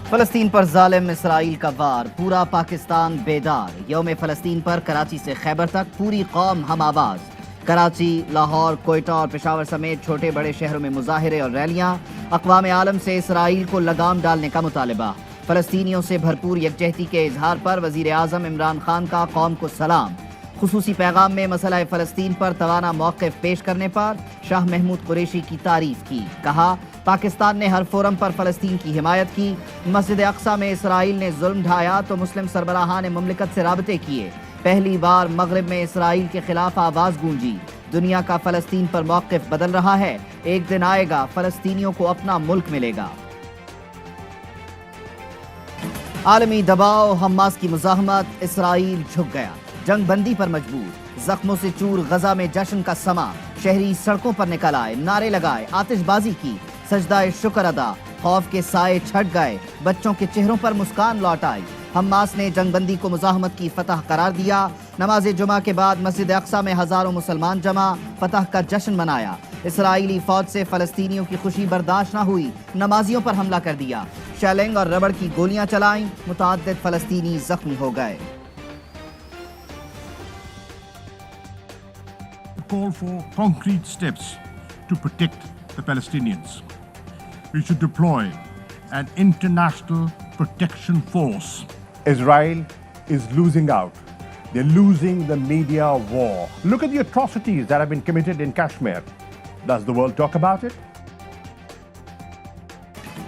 فلسطین پر ظالم اسرائیل کا وار، پورا پاکستان بیدار۔ یوم فلسطین پر کراچی سے خیبر تک پوری قوم ہم آواز۔ کراچی، لاہور، کوئٹہ اور پشاور سمیت چھوٹے بڑے شہروں میں مظاہرے اور ریلیاں۔ اقوام عالم سے اسرائیل کو لگام ڈالنے کا مطالبہ۔ فلسطینیوں سے بھرپور یکجہتی کے اظہار پر وزیر اعظم عمران خان کا قوم کو سلام۔ خصوصی پیغام میں مسئلہ فلسطین پر توانا موقف پیش کرنے پر شاہ محمود قریشی کی تعریف کی۔ کہا، پاکستان نے ہر فورم پر فلسطین کی حمایت کی۔ مسجد اقصی میں اسرائیل نے ظلم ڈھایا تو مسلم سربراہان مملکت سے رابطے کیے۔ پہلی بار مغرب میں اسرائیل کے خلاف آواز گونجی۔ دنیا کا فلسطین پر موقف بدل رہا ہے۔ ایک دن آئے گا فلسطینیوں کو اپنا ملک ملے گا۔ عالمی دباؤ، حماس کی مزاحمت، اسرائیل جھک گیا۔ جنگ بندی پر مجبور، زخموں سے چور غزہ میں جشن کا سما۔ شہری سڑکوں پر نکل آئے، نعرے لگائے، آتش بازی کی، سجدہ شکر ادا۔ خوف کے سائے چھٹ گئے، بچوں کے چہروں پر مسکان لوٹ آئی۔ حماس نے جنگ بندی کو مزاحمت کی فتح قرار دیا۔ نماز جمعہ کے بعد مسجد اقصی میں ہزاروں مسلمان جمع، فتح کا جشن منایا۔ اسرائیلی فوج سے فلسطینیوں کی خوشی برداشت نہ ہوئی، نمازیوں پر حملہ کر دیا۔ شیلنگ اور ربڑ کی گولیاں چلائیں، متعدد فلسطینی زخمی ہو گئے۔ Call for concrete steps to protect the Palestinians. We should deploy an international protection force. Israel is losing out. They're losing the media war. Look at the atrocities that have been committed in Kashmir. Does the world talk about it?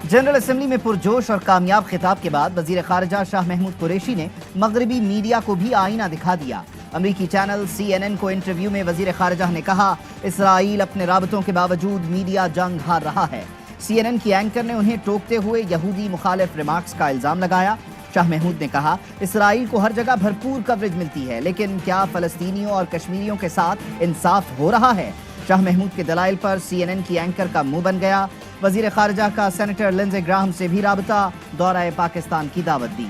General assembly میں پرجوش اور کامیاب خطاب کے بعد وزیر خارجہ شاہ محمود قریشی نے مغربی میڈیا کو بھی آئینہ دکھا دیا۔ امریکی چینل CNN کو انٹرویو میں وزیر خارجہ نے کہا، اسرائیل اپنے رابطوں کے باوجود میڈیا جنگ ہار رہا ہے۔ CNN کی اینکر نے انہیں ٹوکتے ہوئے یہودی مخالف ریمارکس کا الزام لگایا۔ شاہ محمود نے کہا، اسرائیل کو ہر جگہ بھرپور کوریج ملتی ہے، لیکن کیا فلسطینیوں اور کشمیریوں کے ساتھ انصاف ہو رہا ہے؟ شاہ محمود کے دلائل پر CNN کی اینکر کا منہ بن گیا۔ وزیر خارجہ کا سینیٹر لنزے گراہم سے بھی رابطہ، دورہ پاکستان کی دعوت دی۔